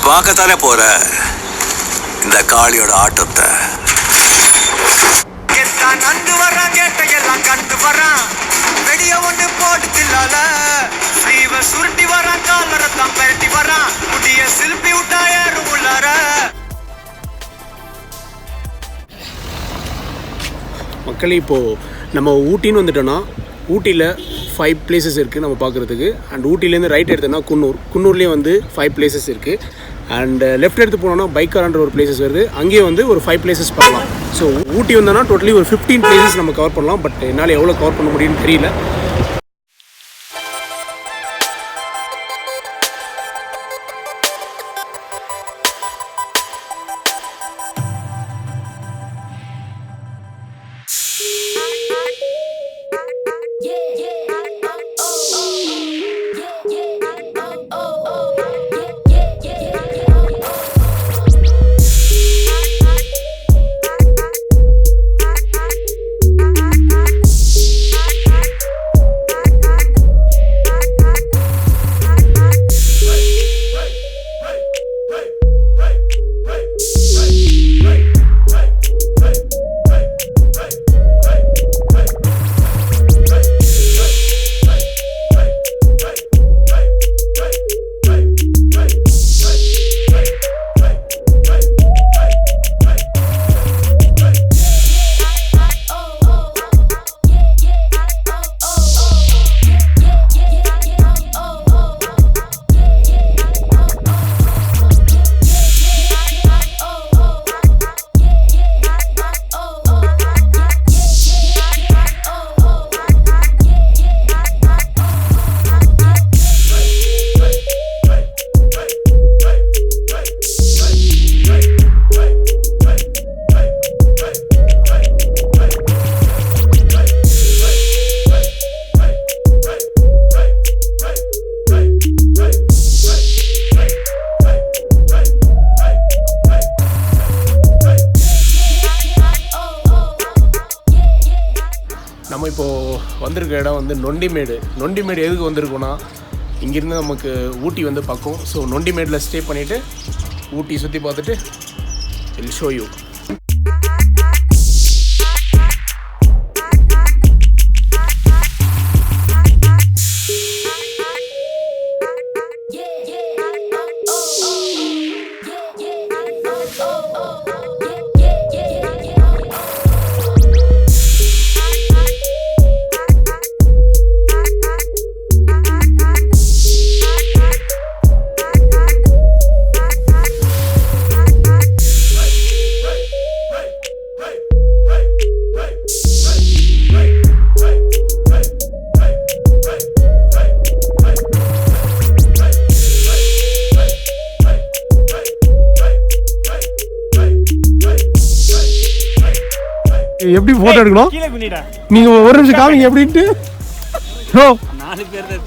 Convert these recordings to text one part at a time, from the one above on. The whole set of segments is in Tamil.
பார்க்கத்தானே போற இந்த காளியோட ஆட்டத்தை. நந்து வரான் கேட்டையெல்லாம் கண்டு வரான் வெடிய ஒன்று போட்டு தில்லால ஸ்ரீவ சுருட்டி வரான் காலரத்தான் பரட்டி வரான் முடிய சில்பி விட்டா ஏறும் உள்ளார. மக்களே இப்போது நம்ம ஊட்டின்னு வந்துட்டோன்னா ஊட்டியில் 5 பிளேசஸ் இருக்குது நம்ம பார்க்குறதுக்கு. அண்ட் ஊட்டிலேருந்து ரைட் எடுத்தோன்னா குன்னூர்லேயே வந்து 5 பிளேசஸ் இருக்குது. அண்ட் லெஃப்ட் எடுத்து போனோன்னா பைக்காரன்ற ஒரு பிளேசஸ் வருது, அங்கேயே வந்து ஒரு 5 பிளேசஸ் பார்க்கலாம். ஸோ ஊட்டி வந்தோன்னா டோட்டலி ஒரு 15 பிளேசஸ் நம்ம கவர் பண்ணலாம். பட் என்னால் எவ்வளோ கவர் பண்ண முடியும்னு தெரியல. நம்ம இப்போது வந்திருக்க இடம் வந்து நொண்டிமேடு. நொண்டிமேடு எதுக்கு வந்திருக்கோன்னா, இங்கேருந்து நமக்கு ஊட்டி வந்து பக்கம். ஸோ நொண்டிமேடில் ஸ்டே பண்ணிவிட்டு ஊட்டி சுற்றி பார்த்துட்டு வில் ஷோ யூ. எப்படி போட்டோ எடுக்கணும் நீங்க ஒரு நிமிஷம் காமிங்க எப்படின்ட்டு.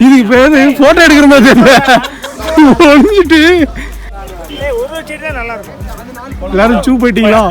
இதுக்கு பேரு போட்டோ எடுக்கிற மாதிரி ஒழிஞ்சிட்டு எல்லாரும் சூ போயிட்டீங்களா?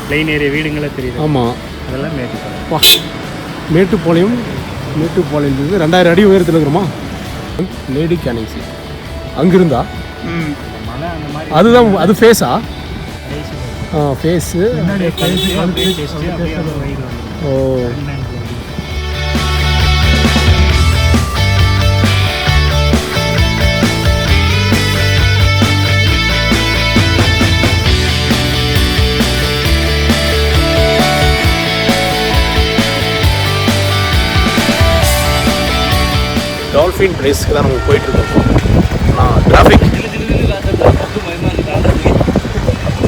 பிளைன் ஏரியா வீடுங்களே தெரியுது. ஆமாம், அதெல்லாம் மேட்டுப்பாளையம். மேட்டுப்பாளையம் 2000 அடி உயரத்தில் இருக்கிறோமா? லேடி கேனிங் சீ அங்கிருந்தா மலை அந்த மாதிரி அதுதான். அது ஃபேஸா? ஃபேஸு. ஓ, டால்ஃபின் பிளேஸ்க்கு தான் நம்ம போயிட்டுருக்கோம். டிராஃபிக்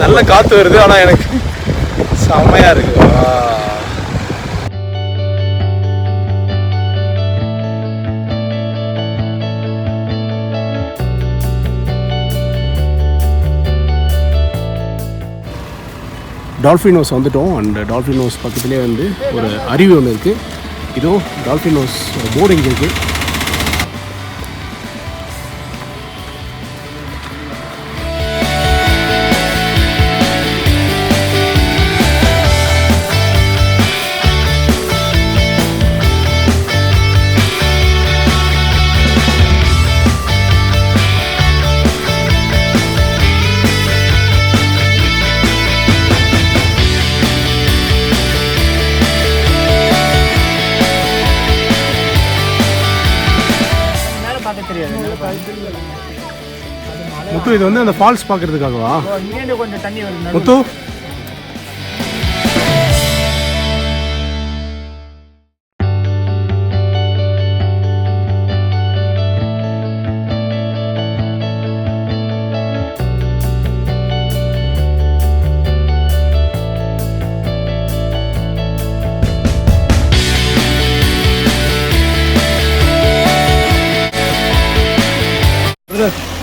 நல்ல காற்று வருது, ஆனால் எனக்கு செம்மையாக இருக்குது. டால்ஃபின் ஹவுஸ் வந்துட்டோம். அண்ட் டால்ஃபின் ஹவுஸ் பக்கத்துலேயே வந்து ஒரு அருவி ஒன்று இருக்குது. இதோ டால்ஃபின் ஹவுஸ் போர்டு இங்கே இருக்குது. முத்து, இது வந்து அந்த ஃபால்ஸ் பார்க்கறதுக்காகவா? கொஞ்சம் தண்ணி வருது முத்து.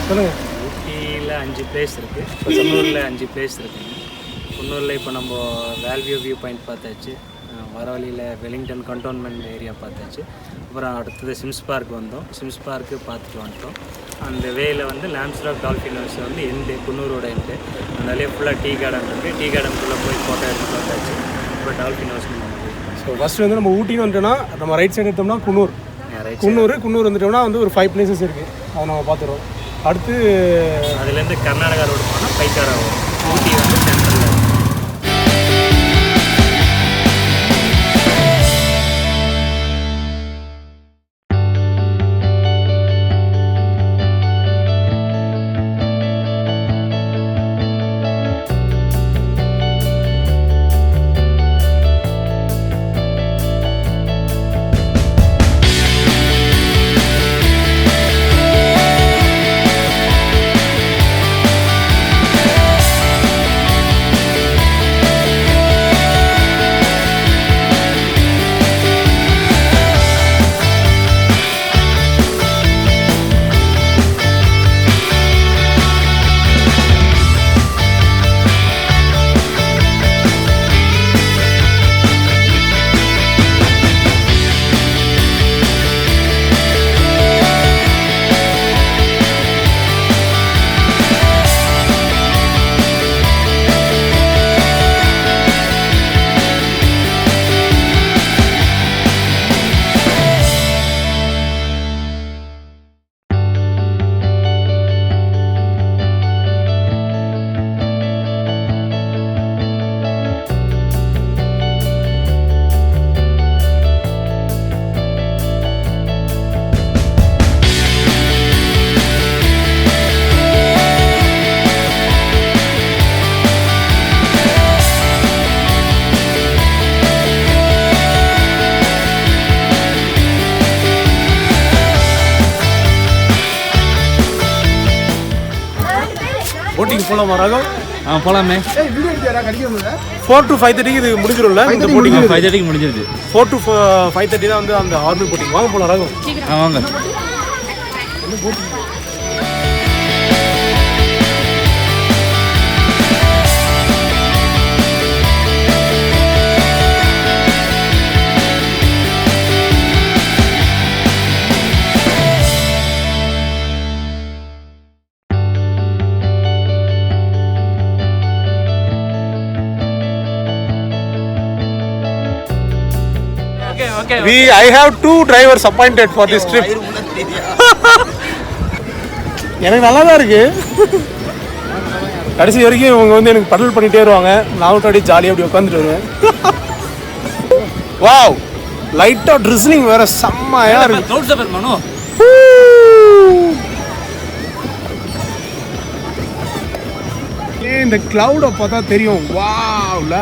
சொல்லுங்கள். ஊட்டியில் 5 பிளேஸ் இருக்குது, குன்னூரில் 5 பிளேஸ் இருக்குது. குன்னூரில் இப்போ நம்ம வியூ பாயிண்ட் பார்த்தாச்சு, வர வழியில் வெலிங்டன் கண்டோன்மெண்ட் ஏரியா பார்த்தாச்சு. அப்புறம் அடுத்தது சிம்ஸ் பார்க் வந்தோம், சிம்ஸ் பார்க்கு பார்த்துட்டு வந்துட்டோம். அந்த வேயில் வந்து லாம்ஸ்டாக் டால்ஃபின் ஹவுஸ் வந்து எண்டு, குன்னூரோட எண்டு. அதனாலே ஃபுல்லாக டீ கார்டன் இருக்குது, டீ கார்டனுக்குள்ளே போய் ஃபோட்டோ எடுத்து பார்த்தாச்சு. இப்போ டால்ஃபின் ஹவுஸ் நம்ம போயிருக்கோம். ஸோ ஃபஸ்ட்டு வந்து நம்ம ஊட்டின்னு வந்துட்டோம்னா நம்ம ரைட் சைடு எடுத்தோம்னா குன்னூர். குன்னூர் வந்துட்டோம்னா வந்து ஒரு 5 பிளேசஸ் இருக்குது, அதை நம்ம பார்த்துருவோம். அடுத்து அதுலேருந்து கர்நாடகா ரோடு போனால் பைக்காரா வரும். ஊட்டி வந்து சென்ட்ரலில். போட்டிங் போகலாமா ராகம்? போகலாமே. 4 to 5:30 இது முடிஞ்சிடும்ல இந்த போட்டிங்? 5:30 முடிஞ்சிருது. 4 to 5:30 தான் வந்து அந்த ஆர்மி போட்டிங். வாங்க போகலாம் ராகம். வாங்க. I have 2 drivers appointed for this trip. எனக்கு நல்லா தான் இருக்கு. கடைசி வரைக்கும் இவங்க வந்து எனக்கு படல் பண்ணிட்டே வருவாங்க. நான் அப்படியே ஜாலியாக அப்படி உட்காந்துட்டு வருவேன். வாவ், லைட்டா ட்ரிஸ்லிங் வேற செம்மையா இருக்கு. இந்த கிளவுட பார்த்தா தெரியும். வாவ்ல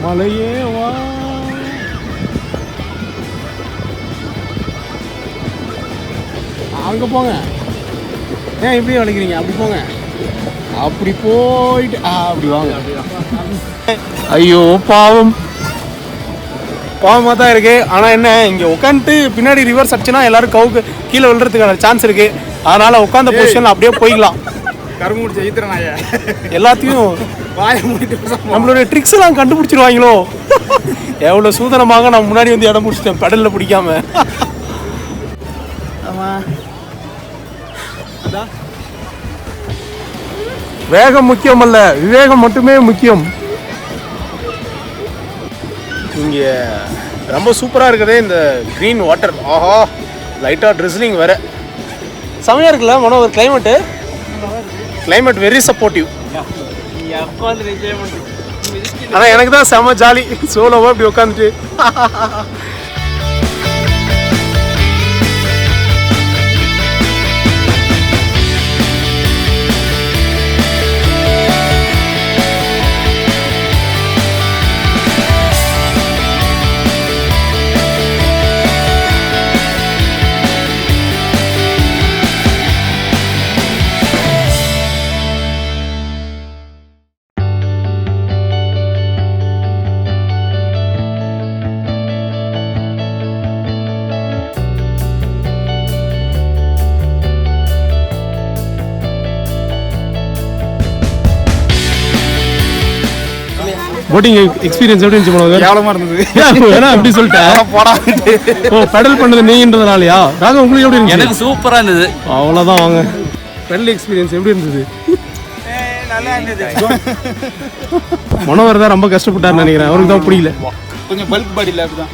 மலையே வா. அங்க போங்க. ஏன் இப்படி வளைக்கிறீங்க? அப்படி போங்க. அப்படி போயிட்டு அப்படி வாங்க. ஐயோ பாவம், பாவமாக தான் இருக்கு. ஆனால் என்ன, இங்கே உட்காந்துட்டு பின்னாடி ரிவர்ஸ் அடிச்சுன்னா எல்லாரும் கவுக்கு கீழே விழுறதுக்கான சான்ஸ் இருக்கு. அதனால உட்காந்த பொசிஷன்ல அப்படியே போய்க்கலாம். எல்லாத்தையும் நம்மளுடைய ட்ரிக்ஸ் எல்லாம் கண்டுபிடிச்சிருவாங்களோ. எவ்வளோ சூதனமாக நான் முன்னாடி வந்து இடம் பிடிச்சிட்டேன் பெடலில் பிடிக்காம. வேகம் முக்கியம் அல்ல, விவேகம் மட்டுமே முக்கியம். இங்கே ரொம்ப சூப்பராக இருக்குதே இந்த க்ரீன் வாட்டர். ஆஹா, லைட்டாக ட்ரிஸ்லிங் வேறு செமையாக இருக்குல்ல மனோ. ஒரு கிளைமேட் வெரி சப்போர்ட்டிவ். ஆனால் எனக்கு தான் செம ஜாலி சோலோவாக இப்படி உட்காந்துட்டு. போட்டிங் எக்ஸ்பீரியன்ஸ் எப்படி இருந்துச்சு போனது? கேவலமா இருந்தது. ஏன்னா அப்படி சொல்லிட்டேன். ஓ, பெடல் பண்ணது நீங்கன்றதுனாலயா? ராக உங்களுக்கு எப்படி இருந்துச்சு? எனக்கு சூப்பரா இருந்தது. அவ்வளோதான் வாங்க. பெடல் எக்ஸ்பீரியன்ஸ் எப்படி இருந்தது? நல்லா இருந்தது. மனோவர் தான் ரொம்ப கஷ்டப்பட்டாருன்னு நினைக்கிறேன். அவருக்கு தான் பிடிக்கல. கொஞ்சம் பல்க் பாடியில் அப்படிதான்.